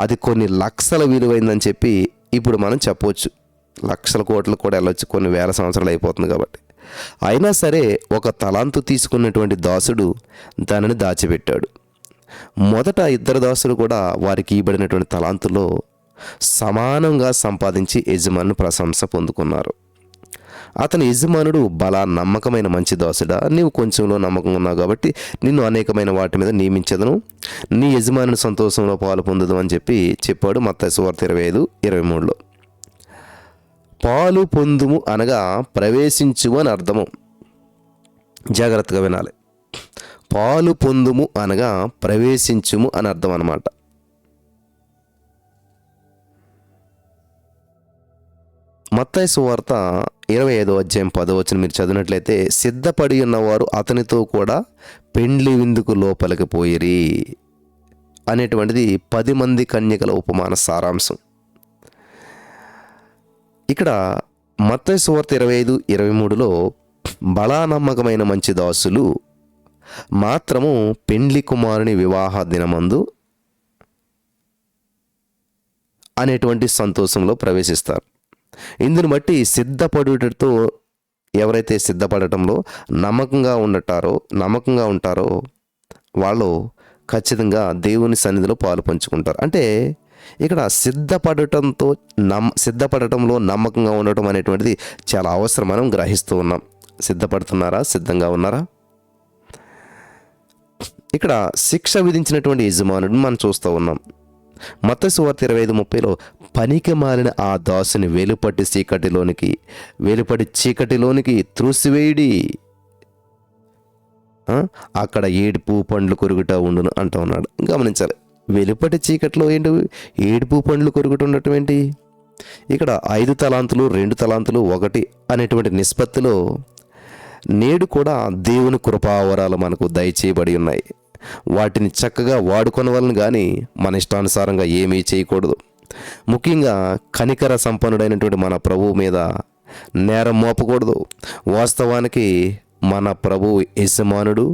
అది కొన్ని లక్షల విలువైందని చెప్పి ఇప్పుడు మనం చెప్పవచ్చు. లక్షల కోట్లు కూడా వెళ్ళొచ్చు, కొన్ని వేల సంవత్సరాలు అయిపోతుంది కాబట్టి. అయినా సరే 1 తలాంతు తీసుకున్నటువంటి దాసుడు దానిని దాచిపెట్టాడు. మొదట 2 దాసులు కూడా వారికి ఇవ్వబడినటువంటి తలాంతులో సమానంగా సంపాదించి యజమాని ప్రశంస పొందుకున్నారు. అతని యజమానుడు బలా నమ్మకమైన మంచి దాసుడా, నీవు కొంచెంలో నమ్మకం ఉన్నావు కాబట్టి నిన్ను అనేకమైన వాటి మీద నియమించదను, నీ యజమానుని సంతోషంలో పాలు పొందుదు అని చెప్పాడు. మత్తయి సువార్త 25:23లో. పాలు పొందుము అనగా ప్రవేశించుము అని అర్థము. జాగ్రత్తగా వినాలి. పాలు పొందుము అనగా ప్రవేశించుము అని అర్థం అన్నమాట. మత్తయి సువార్త 25వ అధ్యాయం 10వ వచనం మీరు చదివినట్లయితే, సిద్ధపడి ఉన్నవారు అతనితో కూడా పెండ్లి విందుకు లోపలికి పోయిరి అనేటువంటిది 10 మంది కన్యకల ఉపమాన సారాంశం. ఇక్కడ మత్తయి సువార్త 25:23లో బలా నమ్మకమైన మంచి దాసులు మాత్రము పెండ్లి కుమారుని వివాహ దినమందు అనేటువంటి సంతోషంలో ప్రవేశిస్తారు. ఇందుని బట్టి సిద్ధపడుటతో ఎవరైతే సిద్ధపడటంలో నమ్మకంగా ఉంటారో వాళ్ళు ఖచ్చితంగా దేవుని సన్నిధిలో పాలు పంచుకుంటారు. అంటే ఇక్కడ సిద్ధపడటంలో నమ్మకంగా ఉండటం అనేటువంటిది చాలా అవసరం. మనం గ్రహిస్తూ ఉన్నాం. సిద్ధపడుతున్నారా? సిద్ధంగా ఉన్నారా? ఇక్కడ శిక్ష విధించినటువంటి యజమానుడిని మనం చూస్తూ ఉన్నాం. మత్తయి సువార్త 25:30లో పనికి మాలిన ఆ దాసుని వెలుపటి చీకటిలోనికి త్రోసివేయుడి, అక్కడ ఏడుపు పండ్లు కొరుకుట ఉండును అంటూ ఉన్నాడు. గమనించాలి. వెలుపటి చీకటిలో ఏడుపు పండ్లు కొరుకుట ఉండటం ఏంటి? ఇక్కడ 5 తలాంతులు 2 తలాంతులు 1 అనేటువంటి నిష్పత్తిలో నేడు కూడా దేవుని కృపావరాలు మనకు దయచేయబడి ఉన్నాయి. వాటిని చక్కగా వాడుకొనవలను కానీ మన ఇష్టానుసారంగా ఏమీ చేయకూడదు. ముఖ్యంగా కనికర సంపన్నుడైనటువంటి మన ప్రభువు మీద నేరం మోపకూడదు. వాస్తవానికి మన ప్రభువు యజమానుడు,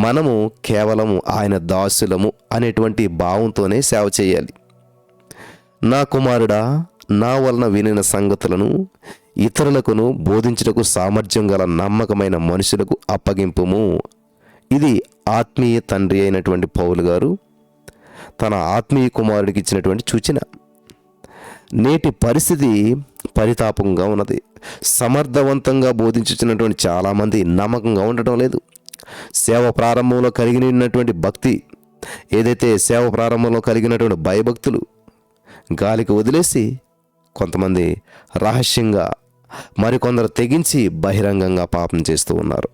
మనము కేవలము ఆయన దాసులము అనేటువంటి భావంతోనే సేవ చేయాలి. నా కుమారుడా, నా వలన వినిన సంగతులను ఇతరులకును బోధించుటకు సామర్థ్యం గల నమ్మకమైన మనుషులకు అప్పగింపుము. ఇది ఆత్మీయ తండ్రి అయినటువంటి పౌలు గారు తన ఆత్మీయ కుమారుడికి ఇచ్చినటువంటి సూచన. నేటి పరిస్థితి పరితాపంగా ఉన్నది. సమర్థవంతంగా బోధించుతున్నటువంటి చాలామంది నమ్మకంగా ఉండటం లేదు. సేవ ప్రారంభంలో కలిగినటువంటి భక్తి, ఏదైతే సేవ ప్రారంభంలో కలిగినటువంటి భయభక్తులు గాలికి వదిలేసి కొంతమంది రహస్యంగా, మరికొందరు తెగించి బహిరంగంగా పాపం చేస్తూ ఉన్నారు.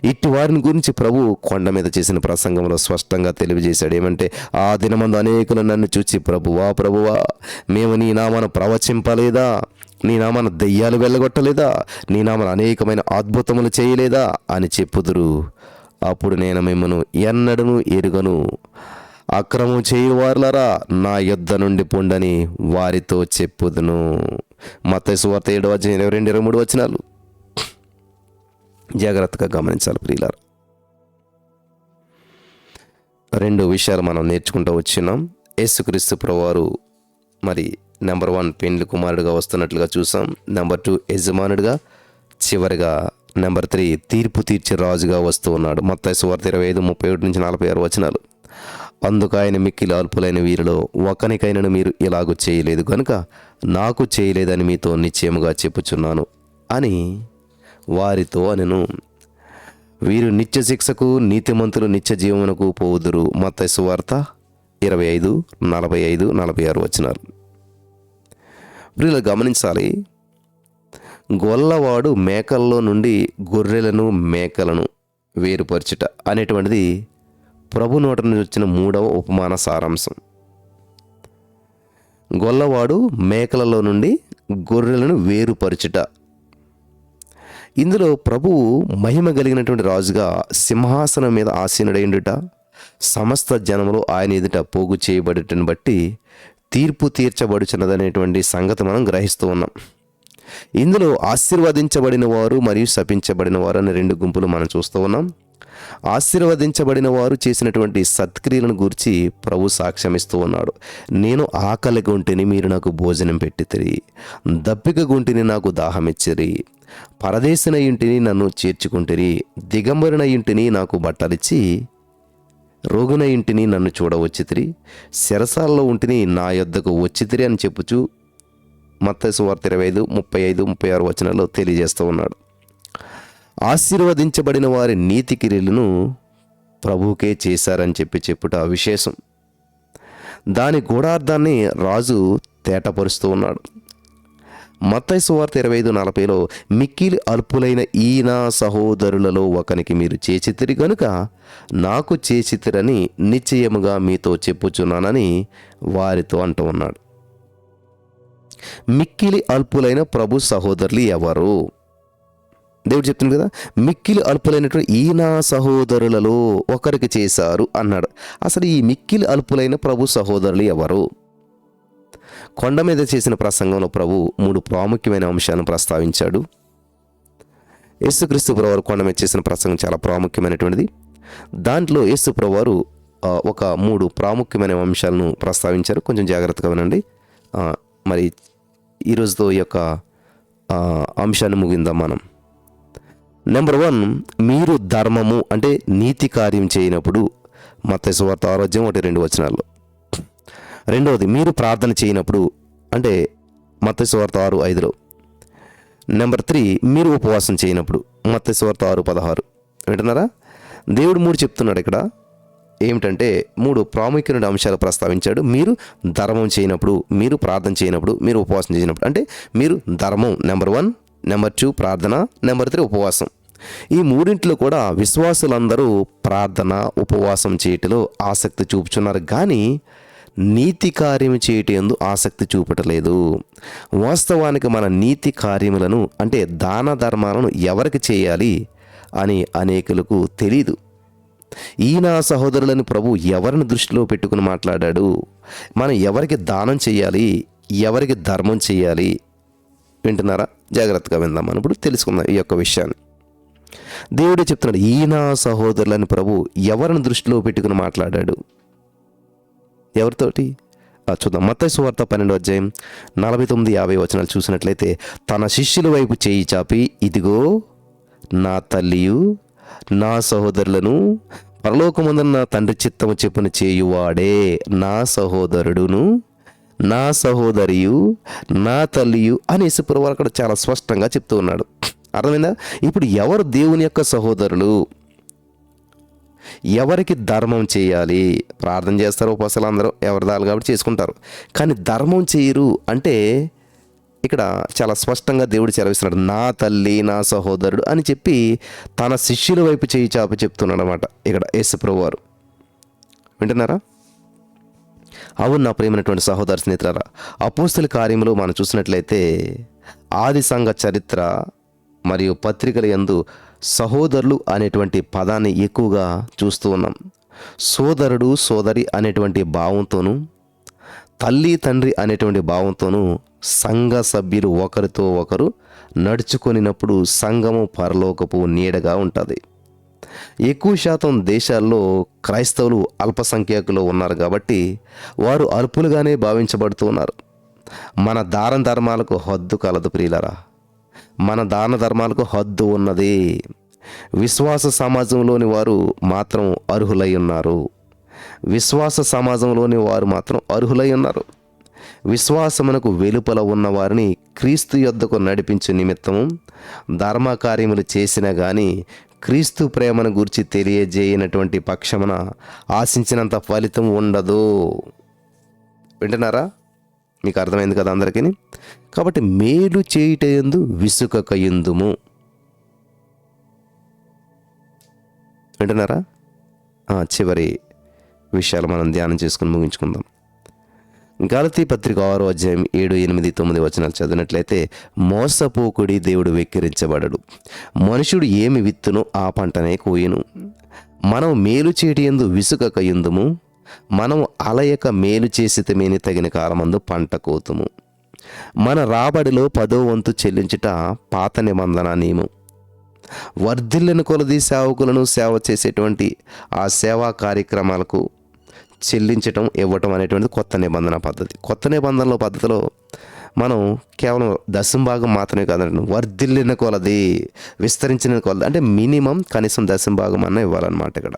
ఇట్టి వారిని గురించి ప్రభు కొండ మీద చేసిన ప్రసంగంలో స్పష్టంగా తెలియజేశాడు. ఏమంటే, ఆ దినమందు అనేకులు నన్ను చూచి, ప్రభువా మేము నీ నామాన ప్రవచింపలేదా, నీ నామాన దెయ్యాలు వెళ్ళగొట్టలేదా, నీ నామాన అనేకమైన అద్భుతములు చేయలేదా అని చెప్పుదురు. అప్పుడు నేను మిమ్మను ఎన్నడను ఎరుగను, అక్రమం చేయువారులారా నా యొద్ద నుండి పొండని వారితో చెప్పుదును. మత్తయి సువార్త 7:22-23 వచనాలు. జాగ్రత్తగా గమనించాలి ప్రియులారా. రెండు విషయాలు మనం నేర్చుకుంటూ వచ్చినాం. యేసుక్రీస్తు ప్రభువారు మరి నెంబర్ 1 పెండ్లి కుమారుడిగా వస్తున్నట్లుగా చూసాం. నెంబర్ 2 యజమానుడిగా, చివరిగా నెంబర్ 3 తీర్పు తీర్చే రాజుగా వస్తూ ఉన్నాడు. మత్తయి సువార్త 25:31-46 వచనాలు. అందుకు ఆయన మిక్కిలి అల్పులైన వీరిలో ఒకనికైనను మీరు ఇలాగూ చేయలేదు కనుక నాకు చేయలేదని మీతో నిశ్చయముగా చెప్పుచున్నాను అని వారితో అనెను. వీరు నిత్య శిక్షకు, నీతిమంతులు నిత్య జీవమునకు పోవుదురు. మత్తయి సువార్త 25:45-46 వచనాలు. వీళ్ళు గమనించాలి, గొల్లవాడు మేకల్లో నుండి గొర్రెలను మేకలను వేరుపరచుట అనేటువంటిది ప్రభు నోట నుంచి వచ్చిన 3వ ఉపమాన సారాంశం. గొల్లవాడు మేకలలో నుండి గొర్రెలను వేరుపరచుట. ఇందులో ప్రభువు మహిమ కలిగినటువంటి రాజుగా సింహాసనం మీద ఆసీనుడైండుట, సమస్త జనములు ఆయన ఎదుట పోగు చేయబడటను బట్టి తీర్పు తీర్చబడుచున్నదనేటువంటి సంగతి మనం గ్రహిస్తూ ఉన్నాం. ఇందులో ఆశీర్వదించబడిన వారు మరియు శపించబడిన వారు అనే 2 గుంపులు మనం చూస్తూ ఉన్నాం. ఆశీర్వదించబడిన వారు చేసినటువంటి సత్క్రియలను గూర్చి ప్రభు సాక్ష్యమిస్తూ ఉన్నాడు. నేను ఆకలి గుంటిని, మీరు నాకు భోజనం పెట్టితిరి. దప్పిక గుంటిని, నాకు దాహమిచ్చిరి. పరదేశిన ఇంటిని, నన్ను చేర్చుకుంటిరి. దిగంబరిన ఇంటిని, నాకు బట్టలిచ్చి రోగున ఇంటిని నన్ను చూడవచ్చితిరి. చెరసాలలో ఉంటిని, నా యొద్దకు వచ్చితిరి అని చెప్పుచు మత్తయి సువార్త 25:35-36 వచనాల్లో తెలియజేస్తూ ఉన్నాడు. ఆశీర్వదించబడిన వారి నీతి క్రియలను ప్రభువుకే చేశారని చెప్పుట విశేషం. దాని గూఢార్థాన్ని రాజు తేటపరుస్తూ ఉన్నాడు. మత్తయి సువార్త 25:40లో మిక్కిలి అల్పులైన ఈ నా సహోదరులలో ఒకనికి మీరు చేసితిరి గనుక నాకు చేసితిరని నిశ్చయముగా మీతో చెప్పుచున్నానని వారితో అంటూ ఉన్నాడు. మిక్కిలి అల్పులైన ప్రభు సహోదరులు ఎవరు? దేవుడు చెప్తుంది కదా, మిక్కిలి అల్పులైనటువంటి ఈ నా సహోదరులలో ఒకరికి చేశారు అన్నాడు. అసలు ఈ మిక్కిలి అల్పులైన ప్రభు సహోదరులు ఎవరు? కొండ మీద చేసిన ప్రసంగంలో ప్రభు 3 ప్రాముఖ్యమైన అంశాలను ప్రస్తావించాడు. యేసుక్రీస్తు ప్రభువారు కొండ మీద చేసిన ప్రసంగం చాలా ప్రాముఖ్యమైనటువంటిది. దాంట్లో యేసు ప్రభువారు ఒక 3 ప్రాముఖ్యమైన అంశాలను ప్రస్తావించారు. కొంచెం జాగ్రత్తగా వినండి. మరి ఈరోజుతో ఈ యొక్క అంశాన్ని ముగిందాం మనం. నెంబర్ 1, మీరు ధర్మము అంటే నీతి కార్యం చేయనప్పుడు, మత్తయి సువార్త 6:1-2 వచనాల్లో. రెండవది, మీరు ప్రార్థన చేయనప్పుడు అంటే మత్తయి సువార్త 6:5లో. నెంబర్ 3, మీరు ఉపవాసం చేయనప్పుడు, మత్తయి సువార్త 6:16. వింటున్నారా? దేవుడు 3 చెప్తున్నాడు ఇక్కడ. ఏమిటంటే 3 ప్రాముఖ్యమైన అంశాలు ప్రస్తావించాడు. మీరు ధర్మం చేయనప్పుడు, మీరు ప్రార్థన చేయనప్పుడు, మీరు ఉపవాసం చేయనప్పుడు. అంటే మీరు ధర్మం నెంబర్ 1, నెంబర్ 2 ప్రార్థన, నెంబర్ 3 ఉపవాసం. ఈ 3 కూడా విశ్వాసులందరూ ప్రార్థన, ఉపవాసం చేయటంలో ఆసక్తి చూపుచున్నారు, కానీ నీతి కార్యం చేయటందు ఆసక్తి చూపటలేదు. వాస్తవానికి మన నీతి కార్యములను అంటే దాన ధర్మాలను ఎవరికి చేయాలి అని అనేకులకు తెలీదు. ఈ నా సహోదరులను ప్రభు ఎవరిని దృష్టిలో పెట్టుకుని మాట్లాడాడు? మనం ఎవరికి దానం చేయాలి, ఎవరికి ధర్మం చేయాలి? వింటున్నారా? జాగ్రత్తగా విందాం. మనం ఇప్పుడు తెలుసుకుందాం ఈ యొక్క విషయాన్ని. దేవుడే చెప్తున్నాడు, ఈ నా సహోదరులని ప్రభు ఎవరిని దృష్టిలో పెట్టుకుని మాట్లాడాడు? ఎవరితోటి? చూద్దాం. మత్తయి సువార్త 12:49-50 వచనాలు చూసినట్లయితే, తన శిష్యుల వైపు చేయి చాపి, ఇదిగో నా తల్లియు నా సహోదరులను పరలోకమందున్న నా తండ్రి చిత్తము చెప్పున చేయువాడే నా సహోదరుడును, నా సహోదరియు, నా తల్లియు అని యేసుప్రభువు అక్కడ చాలా స్పష్టంగా చెప్తూ ఉన్నాడు. అర్థమైందా? ఇప్పుడు ఎవరు దేవుని యొక్క సహోదరులు? ఎవరికి ధర్మం చేయాలి? ప్రార్థన చేస్తారు, ఉపవాసాలు అందరూ ఎవరిదాలు కాబట్టి చేసుకుంటారు, కానీ ధర్మం చేయరు అంటే ఇక్కడ చాలా స్పష్టంగా దేవుడు సెలవిస్తున్నాడు. నా తల్లి, నా సహోదరుడు అని చెప్పి తన శిష్యుల వైపు చేయి చాపి చెప్తున్నాడు అనమాట ఇక్కడ యేసు ప్రభువారు. వింటున్నారా? అవును నా ప్రియమైనటువంటి సహోదర స్నేహితులారా, అపోస్తల కార్యములు మనం చూసినట్లయితే ఆది సంఘ చరిత్ర మరియు పత్రికల యందు సహోదరులు అనేటువంటి పదాన్ని ఎక్కువగా చూస్తూ ఉన్నాం. సోదరుడు, సోదరి అనేటువంటి భావంతోనూ, తల్లి, తండ్రి అనేటువంటి భావంతోనూ సంఘ సభ్యులు ఒకరితో ఒకరు నడుచుకొనినప్పుడు సంఘము పరలోకపు నీడగా ఉంటుంది. ఎక్కువ శాతం దేశాల్లో క్రైస్తవులు అల్పసంఖ్యాకులు ఉన్నారు కాబట్టి వారు అల్పులుగానే భావించబడుతూ ఉన్నారు. మన దాన ధర్మాలకు హద్దు కలదు ప్రియులరా. మన దాన ధర్మాలకు హద్దు ఉన్నది. విశ్వాస సమాజంలోని వారు మాత్రం అర్హులై ఉన్నారు. విశ్వాస సమాజంలోని వారు మాత్రం అర్హులై ఉన్నారు. విశ్వాసమునకు వెలుపల ఉన్న వారిని క్రీస్తు యొద్దకు నడిపించు నిమిత్తము ధర్మకార్యములు చేసినా కానీ క్రీస్తు ప్రేమను గురించి తెలియజేయనటువంటి పక్షమున ఆశించినంత ఫలితం ఉండదు. వింటున్నారా? మీకు అర్థమైంది కదా అందరికీ? కాబట్టి మేలు చేయుటయందు విసుకకయుందుము. వింటున్నారా? చివరి విషయాలు మనం ధ్యానం చేసుకుని ముగించుకుందాం. గలతీ పత్రిక 6వ అధ్యాయం 7, 8, 9 వచనాలు చదివినట్లయితే, మోసపోకుడి, దేవుడు వెక్కిరించబడడు. మనుషుడు ఏమి విత్తునో ఆ పంటనే కోయును. మనం మేలు చేయటి యందు విసుకకయుందుము. మనం అలయక మేలు చేసితమేని తగిన కాలమందు పంట కోతుము. మన రాబడిలో 10వ వంతు చెల్లించుట పాత నిబంధన నియమం. వర్ధిల్లిన కొలది సేవకులను సేవ చేసేటువంటి ఆ సేవా కార్యక్రమాలకు చెల్లించటం, ఇవ్వటం అనేటువంటిది కొత్త నిబంధన పద్ధతి. కొత్త నిబంధనల పద్ధతిలో మనం కేవలం దశంభాగం మాత్రమే కాదండి, వర్ధిల్లిన కొలది, విస్తరించిన కొలది, అంటే మినిమం కనీసం దశంభాగం అన్న ఇవ్వాలన్నమాట ఇక్కడ.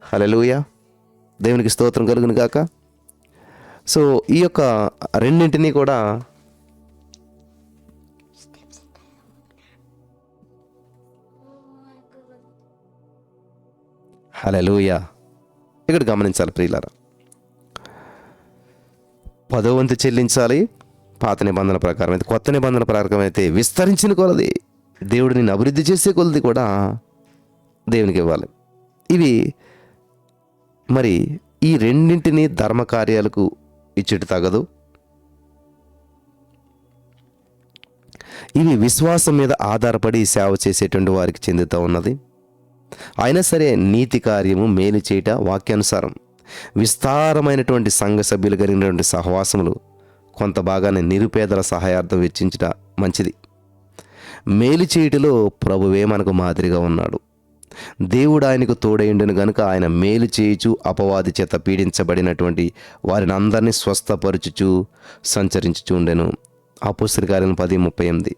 హల్లెలూయా, దేవునికి స్తోత్రం కలుగును గాక. సో ఈ యొక్క రెండింటినీ కూడా హల్లెలూయా ఇక్కడ గమనించాలి ప్రియులారా. 10వ వంతు చెల్లించాలి పాత నిబంధన ప్రకారం అయితే. కొత్త నిబంధన ప్రకారం అయితే విస్తరించిన కొలది, దేవుడు నిన్ను అభివృద్ధి చేసే కొలది కూడా దేవునికి ఇవ్వాలి. ఇవి మరి ఈ రెండింటినీ ధర్మకార్యాలకు ఇచ్చేటి తగదు. ఇవి విశ్వాసం మీద ఆధారపడి సేవ చేసేటువంటి వారికి చెందుతూ ఉన్నది. అయినా సరే నీతి కార్యము, మేలు చేయట, వాక్యానుసారం విస్తారమైనటువంటి సంఘ సభ్యులు కలిగినటువంటి సహవాసములు కొంత భాగాన్ని నిరుపేదల సహాయార్థం వెచ్చించట మంచిది. మేలు చేయుటలో ప్రభువే మనకు మాదిరిగా ఉన్నాడు. దేవుడు ఆయనకు తోడైండును గనుక ఆయన మేలు చేయుచు అపవాది చేత పీడించబడినటువంటి వారిని అందరినీ స్వస్థపరచుచు సంచరించుచు ఉండెను. అపోస్తలుల కార్యాలు 10:38.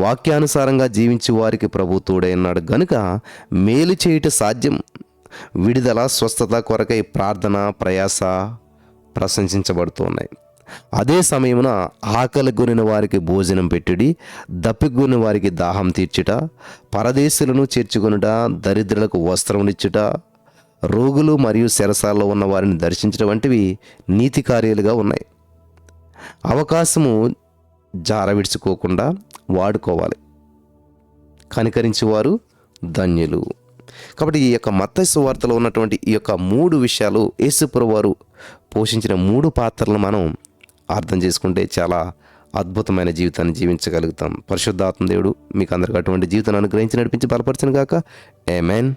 వాక్యానుసారంగా జీవించే వారికి ప్రభు తోడై ఉన్నాడు గనుక మేలు చేయుట సాధ్యం. విడుదల, స్వస్థత కొరకై ప్రార్థన, ప్రయాస ప్రశంసించబడుతున్నాయి. అదే సమయమున ఆకలి కొనిన వారికి భోజనం పెట్టుడి, దప్పికొనిన వారికి దాహం తీర్చుట, పరదేశులను చేర్చుకొనుట, దరిద్రులకు వస్త్రమునిచ్చుట, రోగులు మరియు చెరసాలలో ఉన్న వారిని దర్శించడం వంటివి నీతి కార్యాలుగా ఉన్నాయి. అవకాశము జారవిడుచుకోకుండా వాడుకోవాలి. కనికరించేవారు ధన్యులు. కాబట్టి ఈ యొక్క మత్తయి సువార్తలో ఉన్నటువంటి ఈ యొక్క 3 విషయాలు, యేసుప్రభువు వారు పోషించిన 3 పాత్రలను మనం అర్థం చేసుకుంటే చాలా అద్భుతమైన జీవితాన్ని జీవించగలుగుతాం. పరిశుద్ధాత్మ దేవుడు మీకు అందరికీ అటువంటి జీవితాన్ని అనుగ్రహించి నడిపించి బలపరచును గాక. ఆమేన్.